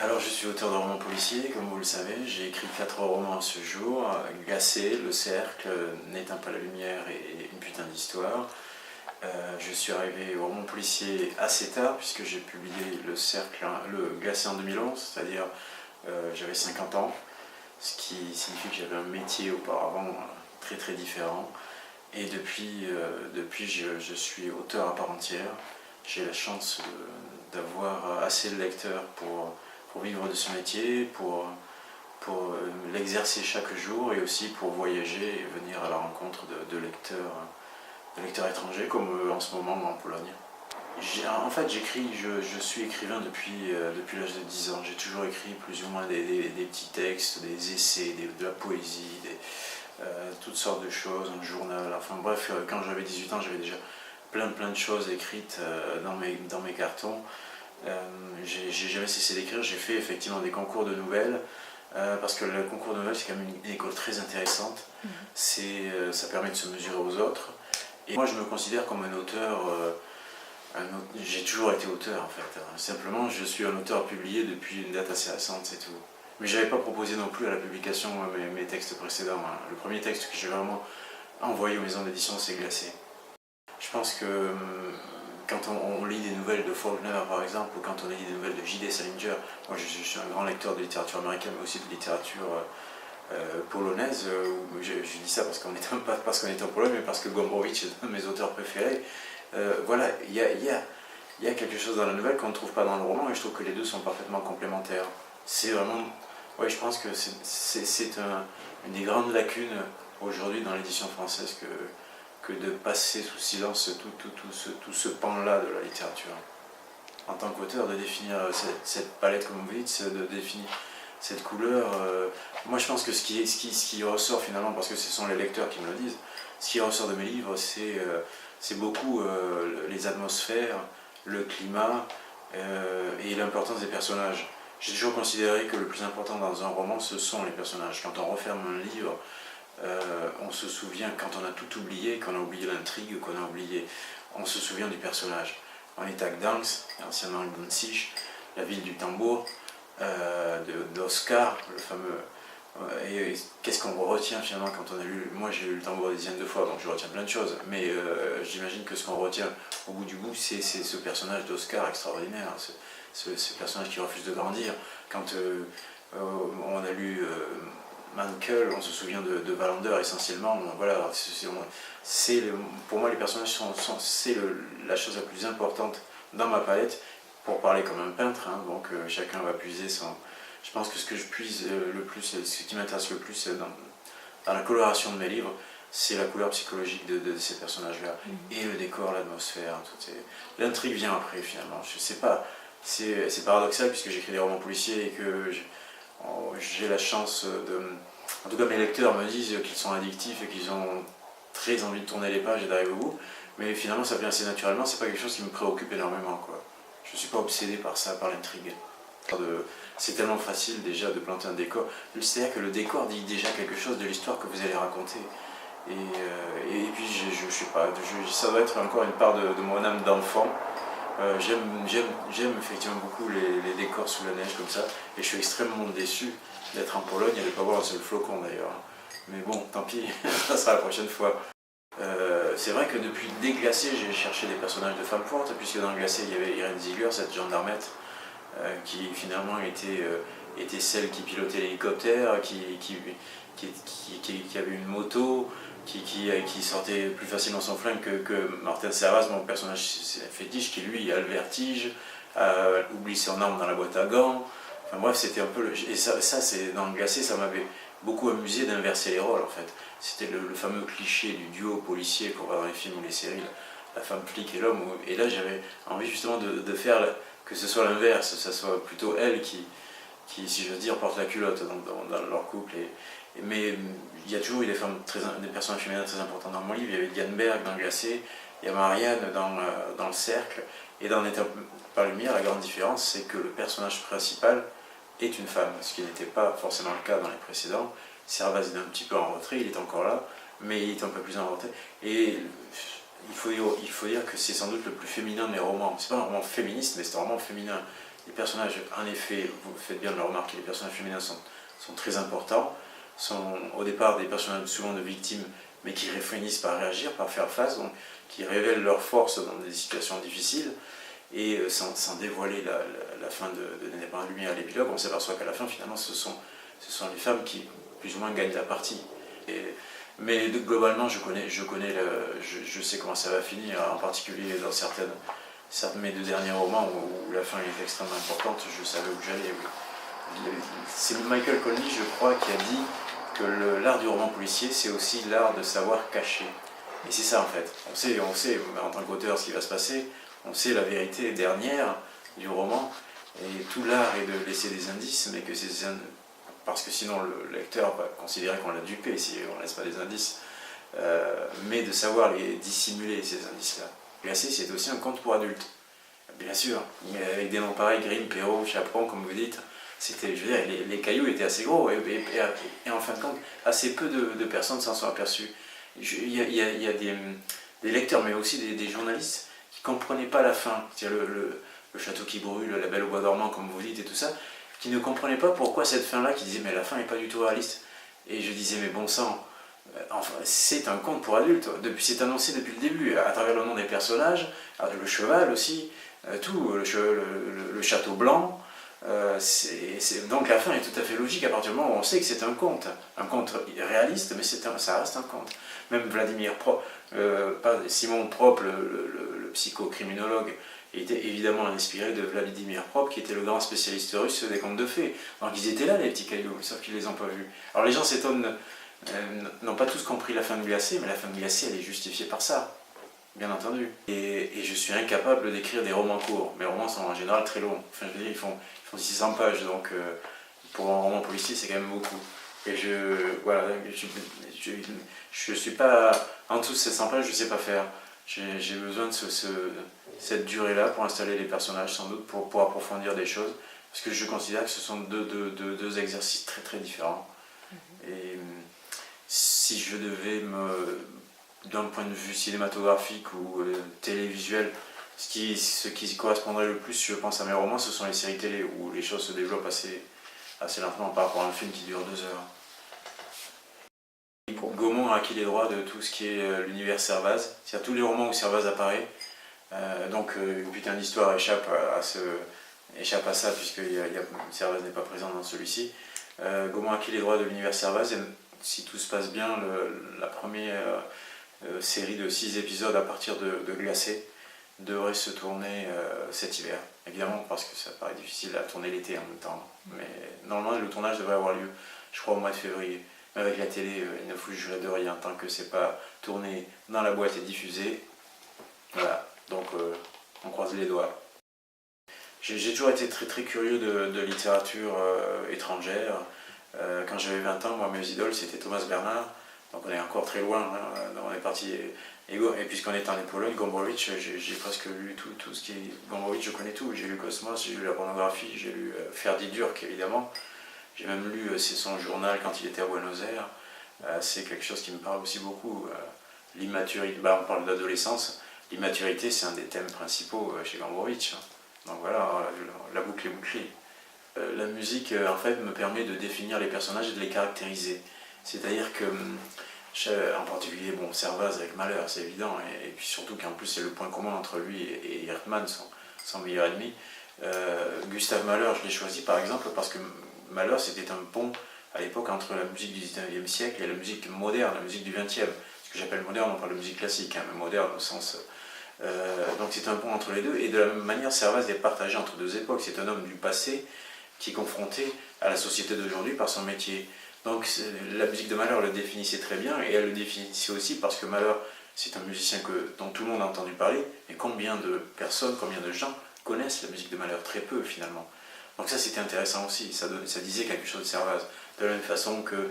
Alors, je suis auteur de romans policiers, comme vous le savez. J'ai écrit 4 romans à ce jour. Glacé, Le Cercle, N'éteins pas la lumière et Une putain d'histoire. Je suis arrivé au roman policier assez tard, puisque j'ai publié le Glacé en 2011, c'est-à-dire j'avais 50 ans, ce qui signifie que j'avais un métier auparavant très très différent. Et depuis je suis auteur à part entière. J'ai la chance d'avoir assez de lecteurs pour vivre de ce métier, pour l'exercer chaque jour et aussi pour voyager et venir à la rencontre de lecteurs étrangers, comme en ce moment en Pologne. En fait, je suis écrivain depuis l'âge de 10 ans. J'ai toujours écrit plus ou moins des petits textes, des essais, de la poésie, toutes sortes de choses, un journal. Enfin bref, quand j'avais 18 ans, j'avais déjà plein de choses écrites dans mes cartons. J'ai jamais cessé d'écrire. J'ai fait effectivement des concours de nouvelles, parce que le concours de nouvelles, c'est quand même une école très intéressante. Ça permet de se mesurer aux autres. Et moi, je me considère comme un auteur. J'ai toujours été auteur en fait. Simplement, je suis un auteur publié depuis une date assez récente, c'est tout. Mais je n'avais pas proposé non plus à la publication mes textes précédents. Le premier texte que j'ai vraiment envoyé aux maisons d'édition, c'est Glacé. Je pense que quand on lit des nouvelles de Faulkner par exemple, ou quand on lit des nouvelles de J.D. Salinger, moi je suis un grand lecteur de littérature américaine, mais aussi de littérature polonaise. Je dis ça pas parce qu'on est en Pologne, mais parce que Gombrowicz est un de mes auteurs préférés. Voilà, il y a quelque chose dans la nouvelle qu'on ne trouve pas dans le roman, et je trouve que les deux sont parfaitement complémentaires. C'est vraiment... Oui, je pense que c'est une des grandes lacunes aujourd'hui dans l'édition française que de passer sous silence tout ce pan-là de la littérature. En tant qu'auteur, de définir cette palette, comme vous dites, de définir cette couleur, moi je pense que ce qui ressort finalement, parce que ce sont les lecteurs qui me le disent, ce qui ressort de mes livres, c'est beaucoup les atmosphères, le climat et l'importance des personnages. J'ai toujours considéré que le plus important dans un roman, ce sont les personnages. Quand on referme un livre, on se souvient, quand on a tout oublié, qu'on a oublié l'intrigue, on se souvient du personnage. On est à Gdansk, anciennement Leipzig, la ville du tambour, d'Oscar, le fameux... Et qu'est-ce qu'on retient finalement quand on a lu... Moi j'ai lu le tambour des dizaines de fois, donc je retiens plein de choses, mais j'imagine que ce qu'on retient au bout du bout, c'est ce personnage d'Oscar extraordinaire, ce personnage qui refuse de grandir. Quand on a lu Mankel, on se souvient de Wallander essentiellement. Voilà, pour moi les personnages c'est la chose la plus importante dans ma palette, pour parler comme un peintre, hein, donc chacun va puiser son... Je pense que ce que je puise le plus, ce qui m'intéresse le plus dans la coloration de mes livres, c'est la couleur psychologique de ces personnages-là, et le décor, l'atmosphère, l'intrigue vient après finalement. Je sais pas, c'est paradoxal puisque j'écris des romans policiers et que j'ai la chance de... En tout cas mes lecteurs me disent qu'ils sont addictifs et qu'ils ont très envie de tourner les pages et d'arriver au bout, mais finalement ça vient assez naturellement, c'est pas quelque chose qui me préoccupe énormément, quoi. Je suis pas obsédé par ça, par l'intrigue. C'est tellement facile déjà de planter un décor. C'est-à-dire que le décor dit déjà quelque chose de l'histoire que vous allez raconter. Et puis je sais pas, ça doit être encore une part de mon âme d'enfant. J'aime effectivement beaucoup les décors sous la neige comme ça, et je suis extrêmement déçu d'être en Pologne et de ne pas voir un seul flocon d'ailleurs. Mais bon, tant pis, ça sera la prochaine fois. C'est vrai que depuis Glacé, j'ai cherché des personnages de femmes fortes, puisque dans Glacé il y avait Irène Ziegler, cette gendarmette, qui finalement était celle qui pilotait l'hélicoptère, qui avait une moto, qui sortait plus facilement son flingue que Martin Servaz, mon personnage fétiche, qui lui a le vertige, oublie son arme dans la boîte à gants. Enfin bref, c'était un peu... Et ça c'est dans le Glacé, ça m'avait beaucoup amusé d'inverser les rôles en fait. C'était le fameux cliché du duo policier qu'on voit dans les films ou les séries, la femme flic et l'homme. Et là j'avais envie justement de faire que ce soit l'inverse, que ce soit plutôt elle qui, si j'ose dire, porte la culotte dans leur couple. Mais il y a toujours eu des personnages féminins très importants dans mon livre. Il y avait Diane Berg dans Glacé, il y a Marianne dans Le Cercle, et dans N'éteins pas la lumière, la grande différence, c'est que le personnage principal est une femme, ce qui n'était pas forcément le cas dans les précédents. Servaz est un petit peu en retrait, il est encore là, mais il est un peu plus en retrait. Et il faut dire que c'est sans doute le plus féminin de mes romans. C'est pas un roman féministe, mais c'est un roman féminin. Les personnages, en effet, vous faites bien de le remarquer, les personnages féminins sont très importants, sont au départ des personnages souvent de victimes, mais qui finissent par réagir, par faire face, donc qui révèlent leur force dans des situations difficiles. Et sans dévoiler la fin de N'est pas la lumière à l'épilogue, on s'aperçoit qu'à la fin, finalement, ce sont les femmes qui, plus ou moins, gagnent la partie. Mais globalement, je sais comment ça va finir, en particulier dans certains de mes 2 derniers romans où la fin est extrêmement importante, je savais où j'allais. Oui. C'est Michael Conley, je crois, qui a dit que l'art du roman policier, c'est aussi l'art de savoir cacher. Et c'est ça en fait. On sait en tant qu'auteur ce qui va se passer, on sait la vérité dernière du roman, et tout l'art est de laisser des indices, mais que ces indices, parce que sinon le lecteur va considérer qu'on l'a dupé si on ne laisse pas des indices, mais de savoir les dissimuler ces indices-là. Glacé, c'est aussi un conte pour adultes, bien sûr, mais avec des noms pareils, Grimm, Perrault, Chaperon, comme vous dites. C'était, je veux dire, les cailloux étaient assez gros, et en fin de compte, assez peu de personnes s'en sont aperçues. Il y a des lecteurs, mais aussi des journalistes qui ne comprenaient pas la fin, c'est-à-dire le château qui brûle, la belle au bois dormant, comme vous dites, et tout ça, qui ne comprenaient pas pourquoi cette fin-là, qui disaient mais la fin n'est pas du tout réaliste. Et je disais mais bon sang, enfin, c'est un conte pour adultes, c'est annoncé depuis le début, à travers le nom des personnages, le cheval aussi, tout, le château blanc. Donc la fin est tout à fait logique à partir du moment où on sait que c'est un conte réaliste, mais ça reste un conte. Même Vladimir Prop, Simon Prop, le psychocriminologue, était évidemment inspiré de Vladimir Prop, qui était le grand spécialiste russe des contes de fées. Donc ils étaient là, les petits cailloux, sauf qu'ils ne les ont pas vus. Alors les gens s'étonnent, n'ont pas tous compris la fin de Glacé, mais la fin de Glacé, elle est justifiée par ça, bien entendu. Et je suis incapable d'écrire des romans courts. Mes romans sont en général très longs. Enfin, je veux dire, ils font 600 pages, donc pour un roman policier, c'est quand même beaucoup. Et je suis pas en dessous de ces 100 pages, je ne sais pas faire. J'ai besoin de cette durée-là pour installer les personnages, sans doute, pour approfondir des choses, parce que je considère que ce sont deux exercices très très différents. Et si je devais d'un point de vue cinématographique ou télévisuel, ce qui correspondrait le plus, je pense, à mes romans, ce sont les séries télé, où les choses se développent assez lentement par rapport à un film qui dure 2 heures. Gaumont a acquis les droits de tout ce qui est l'univers Servaz, c'est-à-dire tous les romans où Servaz apparaît. Donc Putain d'histoire échappe à ça, puisque Servaz n'est pas présent dans celui-ci. Gaumont a acquis les droits de l'univers Servaz, et si tout se passe bien, la première série de 6 épisodes à partir de Glacé devrait se tourner cet hiver. Évidemment, parce que ça paraît difficile à tourner l'été en même temps. Mais normalement, le tournage devrait avoir lieu, je crois, au mois de février. Mais avec la télé, il ne faut juger de rien tant que c'est pas tourné dans la boîte et diffusé. Voilà, donc on croise les doigts. J'ai toujours été très très curieux de littérature étrangère. Quand j'avais 20 ans, moi, mes idoles, c'était Thomas Bernhard. Donc on est encore très loin, hein. On est parti. Et puisqu'on est en Pologne, Gombrowicz, j'ai presque lu tout ce qui est Gombrowicz, je connais tout. J'ai lu Cosmos, j'ai lu la pornographie, j'ai lu Ferdi Durk, évidemment. J'ai même lu son journal quand il était à Buenos Aires. C'est quelque chose qui me parle aussi beaucoup. L'immaturité, on parle d'adolescence. L'immaturité, c'est un des thèmes principaux chez Gombrowicz. Donc voilà, la boucle est bouclée. La musique, en fait, me permet de définir les personnages et de les caractériser. C'est-à-dire que, en particulier, Servaz avec Malheur, c'est évident, et puis surtout qu'en plus c'est le point commun entre lui et Hertmann, son meilleur ennemi. Gustave Malheur, je l'ai choisi par exemple parce que Malheur, c'était un pont à l'époque entre la musique du 19e siècle et la musique moderne, la musique du 20e. Ce que j'appelle moderne, on parle de musique classique, hein, mais moderne au sens... donc c'est un pont entre les deux, et de la même manière, Servaz est partagé entre 2 époques. C'est un homme du passé qui est confronté à la société d'aujourd'hui par son métier. Donc la musique de Malheur le définissait très bien, et elle le définissait aussi parce que Malheur, c'est un musicien dont tout le monde a entendu parler, mais combien de personnes, combien de gens connaissent la musique de Malheur? Très peu finalement. Donc ça c'était intéressant aussi, ça disait quelque chose de Servaz. De la même façon que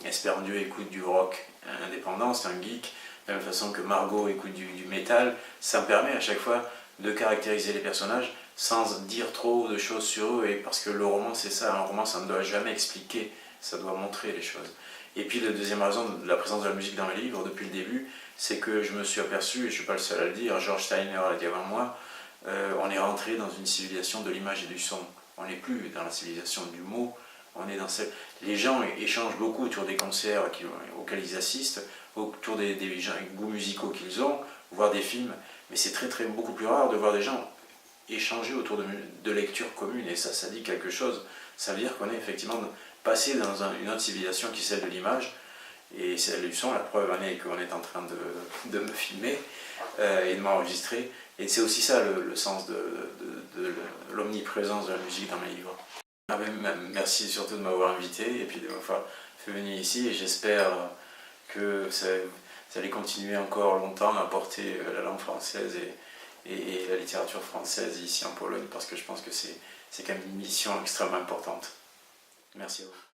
Esperandieu écoute du rock indépendant, c'est un geek, de la même façon que Margot écoute du métal, ça me permet à chaque fois de caractériser les personnages sans dire trop de choses sur eux, et parce que le roman c'est ça, un roman ça ne doit jamais expliquer, ça doit montrer les choses. Et puis la deuxième raison de la présence de la musique dans mes livres depuis le début, c'est que je me suis aperçu, et je ne suis pas le seul à le dire, George Steiner l'a dit avant moi, on est rentré dans une civilisation de l'image et du son. On n'est plus dans la civilisation du mot, on est dans celle... Les gens échangent beaucoup autour des concerts auxquels ils assistent, autour des goûts musicaux qu'ils ont, voir des films, mais c'est beaucoup plus rare de voir des gens échanger autour de lectures communes, et ça dit quelque chose. Ça veut dire qu'on est effectivement passé dans une autre civilisation qui est celle de l'image, et celle du son. La preuve en est qu'on est en train de me filmer et de m'enregistrer, et c'est aussi ça le sens de l'omniprésence de la musique dans mes livres. Merci surtout de m'avoir invité et puis de m'avoir fait venir ici, et j'espère que ça allait continuer encore longtemps à porter la langue française et la littérature française ici en Pologne, parce que je pense que c'est quand même une mission extrêmement importante. Merci à vous.